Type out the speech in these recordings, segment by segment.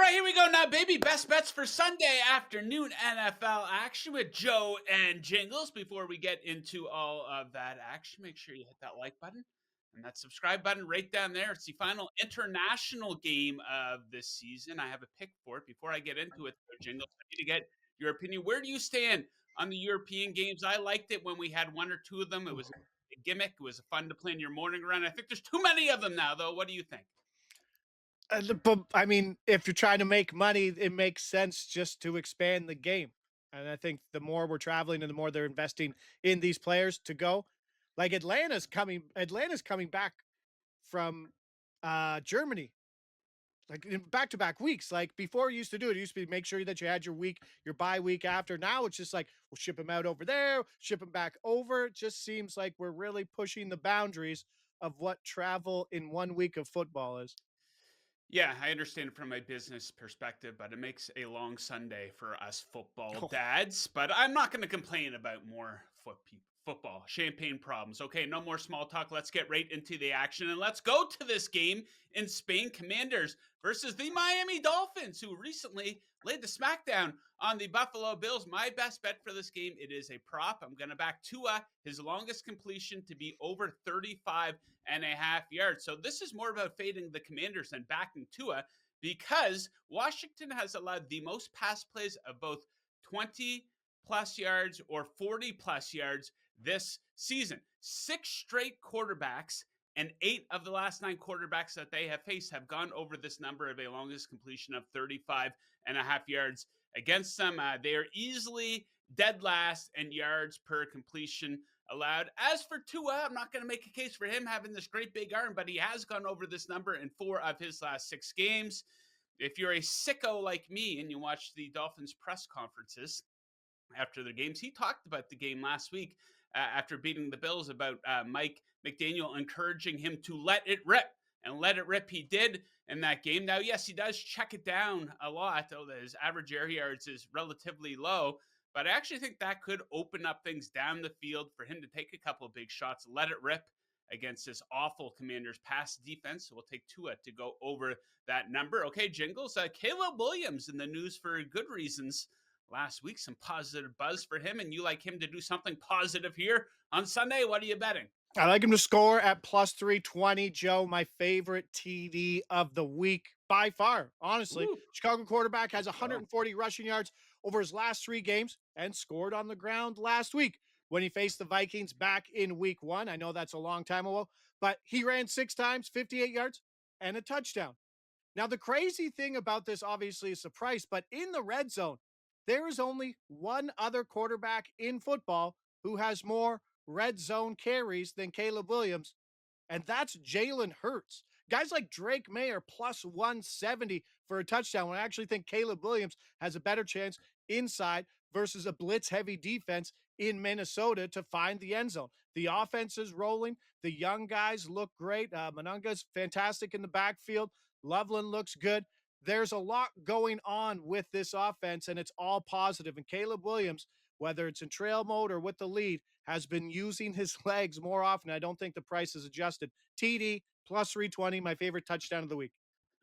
right, here we go now, baby. Best bets for Sunday afternoon NFL action with Joe and Jingles. Before we get into all of that action, make sure you hit that like button and that subscribe button right down there. It's the final international game of this season. I have a pick for it. Before I get into it, though, Jingles, I need to get your opinion. Where do you stand on the European games? I liked it when we had one or two of them. It was a gimmick. It was fun to plan your morning around. I think there's too many of them now, though. What do you think? But I mean, if you're trying to make money, it makes sense just to expand the game. And I think the more we're traveling and the more they're investing in these players to go, like Atlanta's coming back from Germany, like in back-to-back weeks. Like before you used to do it used to be make sure that you had your bye week after. Now it's just like we'll ship them out over there, ship them back over. It just seems like we're really pushing the boundaries of what travel in 1 week of football is. Yeah, I understand it from a business perspective, but it makes a long Sunday for us football dads. But I'm not going to complain about more football, champagne problems. Okay, no more small talk. Let's get right into the action and let's go to this game in Spain. Commanders versus the Miami Dolphins, who recently laid the smackdown on the Buffalo Bills. My best bet for this game, it is a prop. I'm going to back Tua, his longest completion to be over 35.5 yards. So this is more about fading the Commanders than backing Tua because Washington has allowed the most pass plays of both 20 plus yards or 40 plus yards this season. 6 straight quarterbacks and 8 of the last 9 quarterbacks that they have faced have gone over this number of a longest completion of 35.5 yards against them. They are easily dead last in yards per completion allowed. As for Tua, I'm not going to make a case for him having this great big arm, but he has gone over this number in 4 of his last 6 games. If you're a sicko like me and you watch the Dolphins press conferences after the games, he talked about the game last week after beating the Bills about Mike McDaniel encouraging him to let it rip. And let it rip he did in that game. Now, yes, he does check it down a lot. His average air yards is relatively low, but I actually think that could open up things down the field for him to take a couple of big shots, let it rip against this awful Commanders pass defense. So we'll take Tua to go over that number. Okay, Jingles. Caleb Williams in the news for good reasons last week. Some positive buzz for him, and you like him to do something positive here on Sunday. What are you betting? I like him to score at plus 320. Joe, my favorite TD of the week by far. Honestly, Ooh, Chicago quarterback has let's go. 140 rushing yards over his last 3 games and scored on the ground last week when he faced the Vikings back in week 1. I know that's a long time ago, but he ran 6 times, 58 yards and a touchdown. Now, the crazy thing about this obviously is the price, but in the red zone, there is only one other quarterback in football who has more red zone carries than Caleb Williams, and that's Jalen Hurts. Guys like Drake May are plus 170 for a touchdown when I actually think Caleb Williams has a better chance inside versus a blitz heavy defense in Minnesota to find the end zone. The offense is rolling. The young guys look great. Monunga's fantastic in the backfield. Loveland looks good. There's a lot going on with this offense, and it's all positive. And Caleb Williams, whether it's in trail mode or with the lead, has been using his legs more often. I don't think the price is adjusted. TD plus 320, my favorite touchdown of the week.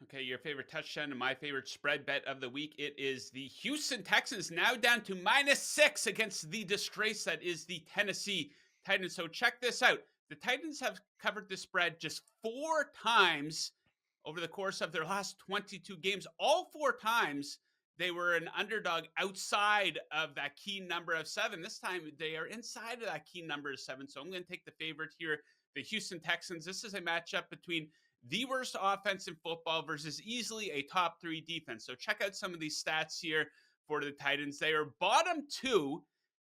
Okay, your favorite touchdown and my favorite spread bet of the week. It is the Houston Texans now down to -6 against the disgrace that is the Tennessee Titans. So check this out. The Titans have covered the spread just 4 times over the course of their last 22 games. All 4 times they were an underdog outside of that key number of 7. This time they are inside of that key number of 7. So I'm going to take the favorite here, the Houston Texans. This is a matchup between the worst offense in football versus easily a top 3 defense. So check out some of these stats here for the Titans. They are bottom 2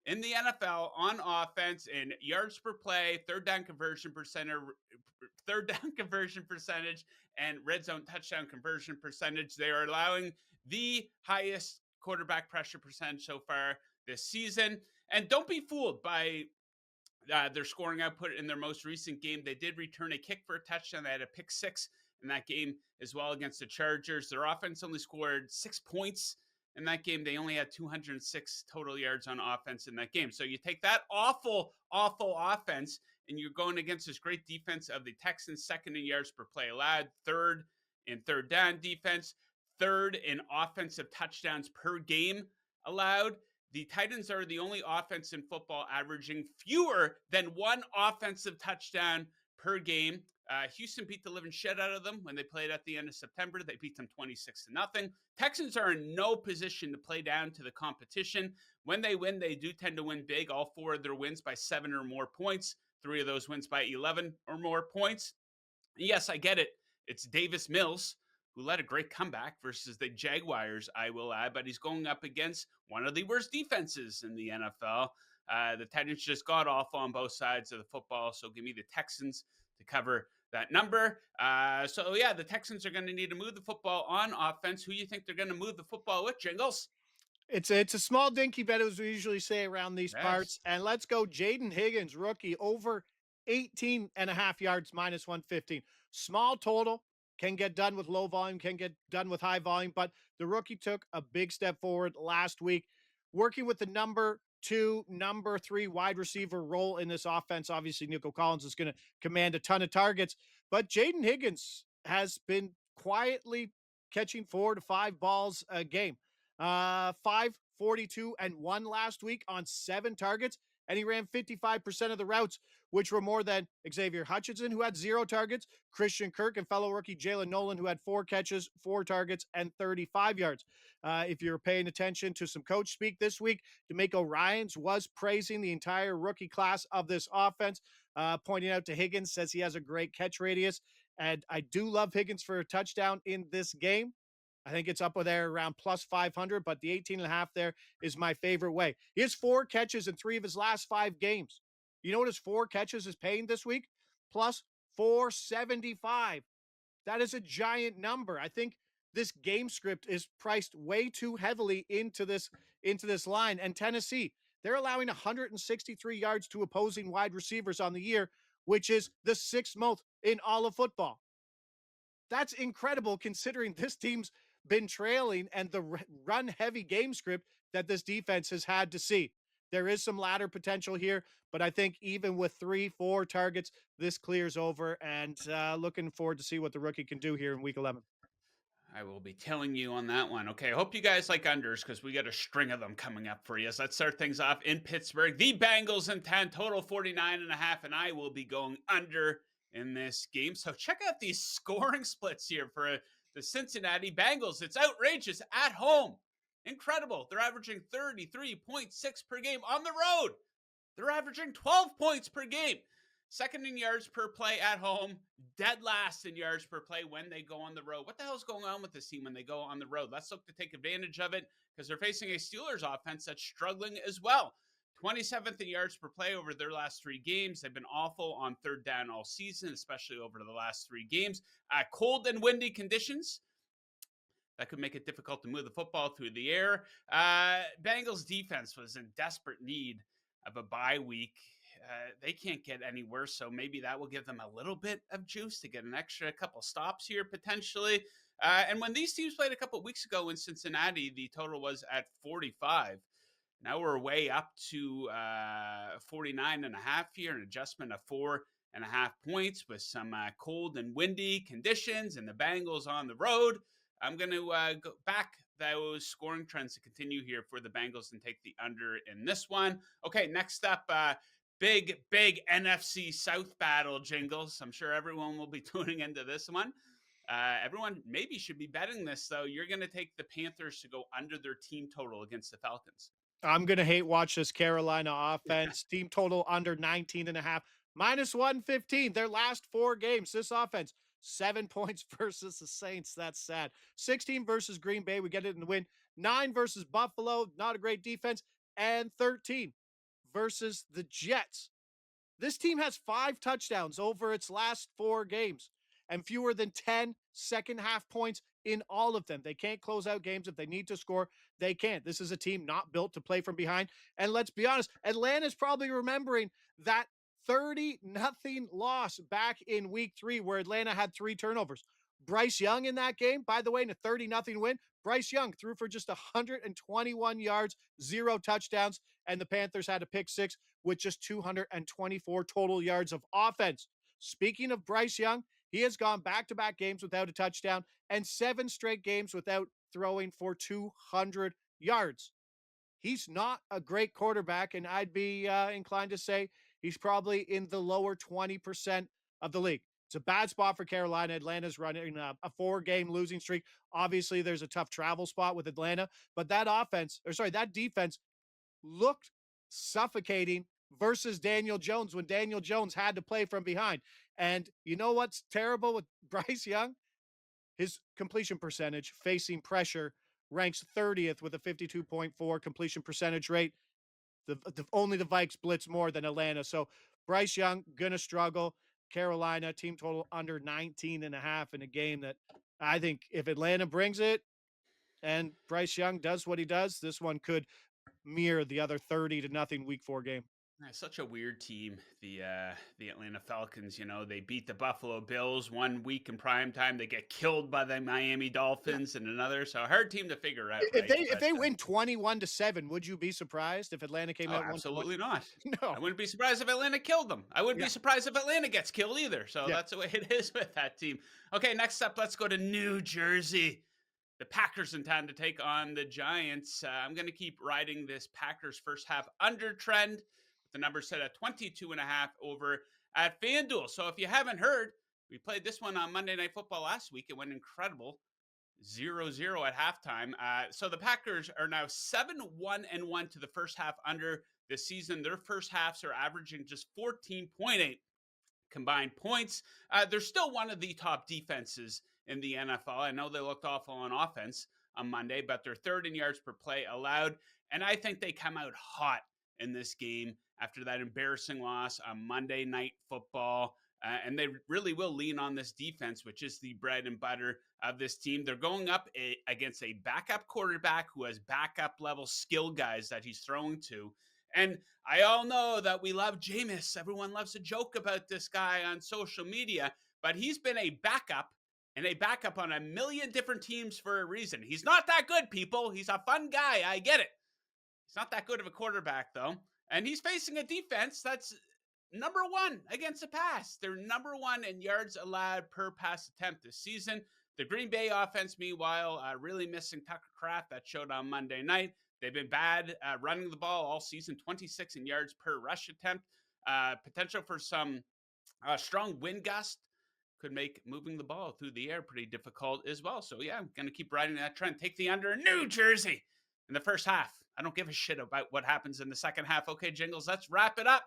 in the NFL on offense in yards per play, third down conversion percentage, and red zone touchdown conversion percentage. They are allowing the highest quarterback pressure percentage so far this season. And don't be fooled by their scoring output in their most recent game. They did return a kick for a touchdown. They had a pick 6 in that game as well against the Chargers. Their offense only scored 6 points in that game. They only had 206 total yards on offense in that game. So you take that awful offense and you're going against this great defense of the Texans, second in yards per play allowed, third in third down defense, third in offensive touchdowns per game allowed. The Titans are the only offense in football averaging fewer than one offensive touchdown per game. Houston beat the living shit out of them when they played at the end of September. They beat them 26 to nothing. Texans are in no position to play down to the competition. When they win, they do tend to win big. All four of their wins by 7 or more points. 3 of those wins by 11 or more points. Yes, I get it. It's Davis Mills who led a great comeback versus the Jaguars, I will add, but he's going up against one of the worst defenses in the NFL. The Titans just got off on both sides of the football, so give me the Texans to cover that number. Yeah, the Texans are going to need to move the football on offense. Who you think they're going to move the football with, Jingles? It's a small dinky bet, as we usually say around these Yes. parts. And let's go Jayden Higgins, rookie, over 18 and a half yards, minus 115. Small total, can get done with low volume, can get done with high volume, but the rookie took a big step forward last week, working with the number two, number three wide receiver role in this offense. Obviously, Nico Collins is going to command a ton of targets, but Jayden Higgins has been quietly catching 4 to 5 balls a game. 542 and 1 last week on 7 targets, and he ran 55% of the routes, which were more than Xavier Hutchinson, who had 0 targets, Christian Kirk, and fellow rookie Jalen Nolan, who had 4 catches, 4 targets, and 35 yards. If you're paying attention to some coach speak this week, D'Amico Ryans was praising the entire rookie class of this offense, pointing out to Higgins, says he has a great catch radius, and I do love Higgins for a touchdown in this game. I think it's up there around plus 500, but the 18 and a half there is my favorite way. He has 4 catches in 3 of his last 5 games. You know what his 4 catches is paying this week? Plus 475. That is a giant number. I think this game script is priced way too heavily into this line. And Tennessee, they're allowing 163 yards to opposing wide receivers on the year, which is the 6th most in all of football. That's incredible considering this team's been trailing and the run heavy game script that this defense has had to see. There is some ladder potential here, but I think even with 3, 4 targets, this clears over, and looking forward to see what the rookie can do here in week 11. I will be telling you on that one. Okay, I hope you guys like unders because we got a string of them coming up for you. So let's start things off in Pittsburgh. The Bengals in 10, total 49 and a half, and I will be going under in this game. So check out these scoring splits here for the Cincinnati Bengals. It's outrageous at home. Incredible. They're averaging 33.6 per game on the road. They're averaging 12 points per game. Second in yards per play at home, dead last in yards per play when they go on the road. What the hell's going on with this team when they go on the road? Let's look to take advantage of it because they're facing a Steelers offense that's struggling as well. 27th in yards per play over their last 3 games. They've been awful on third down all season, especially over the last 3 games. Cold and windy conditions. That could make it difficult to move the football through the air. Bengals defense was in desperate need of a bye week. They can't get any worse, so maybe that will give them a little bit of juice to get an extra couple stops here potentially. And when these teams played a couple weeks ago in Cincinnati, the total was at 45. Now we're way up to 49 and a half here, an adjustment of 4.5 points with some cold and windy conditions and the Bengals on the road. I'm going to go back those scoring trends to continue here for the Bengals and take the under in this one. Okay, next up, big NFC South battle, Jingles. I'm sure everyone will be tuning into this one. Everyone maybe should be betting this, though. You're going to take the Panthers to go under their team total against the Falcons. I'm going to hate watch this Carolina offense. Team total under 19 and a half, minus 115. Their last 4 games, this offense, 7 points versus the Saints. That's sad. 16 versus Green Bay. We get it in the win. 9 versus Buffalo. Not a great defense. And 13 versus the Jets. This team has 5 touchdowns over its last 4 games and fewer than 10 second half points in all of them. They can't close out games. If they need to score, they can't. This is a team not built to play from behind. And let's be honest, Atlanta's probably remembering that 30-0 loss back in week 3 where Atlanta had 3 turnovers. Bryce Young in that game, by the way, in a 30-0 win, Bryce Young threw for just 121 yards, 0 touchdowns, and the Panthers had a pick 6 with just 224 total yards of offense. Speaking of Bryce Young, He has gone back-to-back games without a touchdown and 7 straight games without throwing for 200 yards. He's not a great quarterback, and I'd be inclined to say he's probably in the lower 20% of the league. It's a bad spot for Carolina. Atlanta's running a 4-game losing streak. Obviously, there's a tough travel spot with Atlanta, but that defense looked suffocating versus Daniel Jones when Daniel Jones had to play from behind. And you know what's terrible with Bryce Young? His completion percentage facing pressure ranks 30th with a 52.4 completion percentage rate. Only the Vikes blitz more than Atlanta. So Bryce Young gonna struggle. Carolina team total under 19.5 in a game that I think if Atlanta brings it and Bryce Young does what he does, this one could mirror the other 30-0 week 4 game. Such a weird team, the Atlanta Falcons. You know, they beat the Buffalo Bills one week in prime time. They get killed by the Miami Yeah. Dolphins and another. So a hard team to figure out, If right? they win 21-7, would you be surprised if Atlanta came Oh, out 1-20? absolutely not. No. I wouldn't be surprised if Atlanta killed them. I wouldn't be Yeah. surprised if Atlanta gets killed either. So Yeah. that's the way it is with that team. Okay, next up, let's go to New Jersey. The Packers in town to take on the Giants. I'm going to keep riding this Packers first half under trend with the number set at 22.5 over at FanDuel. So if you haven't heard, we played this one on Monday Night Football last week. It went incredible. 0-0 at halftime. So the Packers are now 7-1-1 to the first half under this season. Their first halves are averaging just 14.8 combined points. They're still one of the top defenses in the NFL. I know they looked awful on offense on Monday, but they're third in yards per play allowed. And I think they come out hot in this game after that embarrassing loss on Monday Night Football. And they really will lean on this defense, which is the bread and butter of this team. They're going up against a backup quarterback who has backup level skill guys that he's throwing to. And I all know that we love Jameis. Everyone loves to joke about this guy on social media, but he's been a backup and a backup on a million different teams for a reason. He's not that good, people. He's a fun guy. I get it. He's not that good of a quarterback, though. And he's facing a defense that's number one against the pass. They're number one in yards allowed per pass attempt this season. The Green Bay offense, meanwhile, really missing Tucker Kraft. That showed on Monday night. They've been bad running the ball all season, 26 in yards per rush attempt. Potential for some strong wind gust could make moving the ball through the air pretty difficult as well. So, yeah, I'm going to keep riding that trend. Take the under in New Jersey in the first half. I don't give a shit about what happens in the second half. Okay, Jingles, let's wrap it up.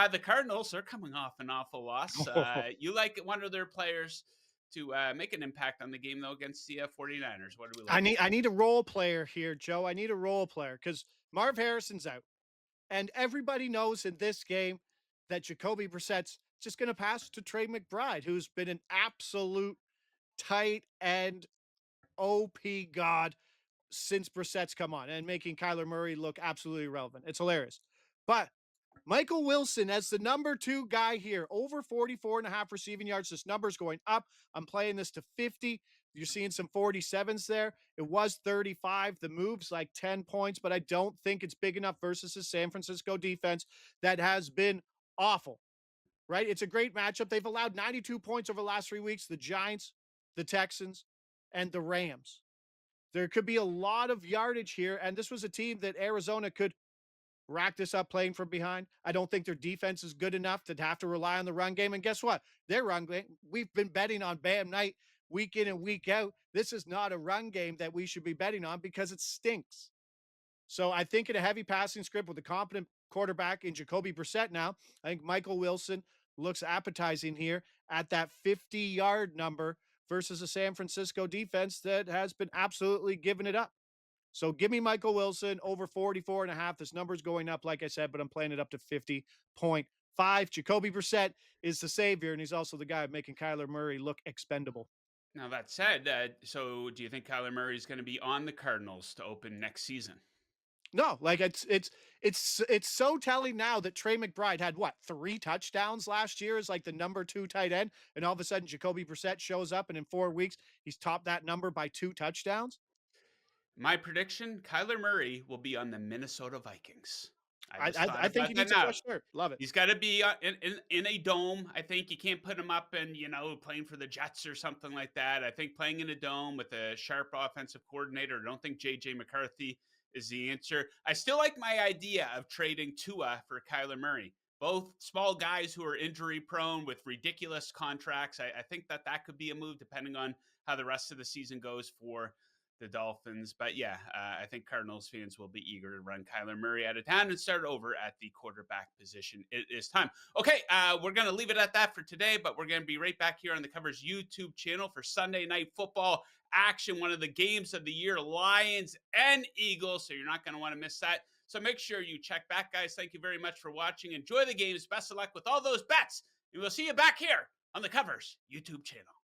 The Cardinals are coming off an awful loss. You like one of their players to make an impact on the game, though, against the 49ers. What do we like? I need a role player here, Joe. I need a role player because Marv Harrison's out. And everybody knows in this game that Jacoby Brissett's just going to pass to Trey McBride, who's been an absolute tight end OP god since Brissett's come on and making Kyler Murray look absolutely irrelevant. It's hilarious. But Michael Wilson as the number 2 guy here, over 44.5 receiving yards. This number's going up. I'm playing this to 50. You're seeing some 47s there. It was 35. The move's like 10 points, but I don't think it's big enough versus the San Francisco defense that has been awful, right? It's a great matchup. They've allowed 92 points over the last 3 weeks. The Giants, the Texans, and the Rams. There could be a lot of yardage here, and this was a team that Arizona could rack this up playing from behind. I don't think their defense is good enough to have to rely on the run game. And guess what? Their run game, we've been betting on Bam Knight week in and week out. This is not a run game that we should be betting on because it stinks. So I think in a heavy passing script with a competent quarterback in Jacoby Brissett now, I think Michael Wilson looks appetizing here at that 50-yard number versus a San Francisco defense that has been absolutely giving it up. So give me Michael Wilson over 44.5. This number's going up, like I said, but I'm playing it up to 50.5. Jacoby Brissett is the savior, and he's also the guy making Kyler Murray look expendable. Now, that said, so do you think Kyler Murray is going to be on the Cardinals to open next season? No, like it's so telling now that Trey McBride had what 3 touchdowns last year as like the number 2 tight end, and all of a sudden Jacoby Brissett shows up, and in 4 weeks he's topped that number by 2 touchdowns. My prediction, Kyler Murray will be on the Minnesota Vikings. I just thought I think about he that needs a now. fresh start. Love it. He's got to be in a dome. I think you can't put him up and playing for the Jets or something like that. I think playing in a dome with a sharp offensive coordinator. I don't think JJ McCarthy is the answer. I still like my idea of trading Tua for Kyler Murray. Both small guys who are injury prone with ridiculous contracts. I think that could be a move depending on how the rest of the season goes for the Dolphins. But yeah, I think Cardinals fans will be eager to run Kyler Murray out of town and start over at the quarterback position. It is time. Okay, we're going to leave it at that for today, but we're going to be right back here on the Covers YouTube channel for Sunday Night Football action, one of the games of the year, Lions and Eagles. So you're not going to want to miss that. So make sure you check back, guys. Thank you very much for watching. Enjoy the games. Best of luck with all those bets. And we'll see you back here on the Covers YouTube channel.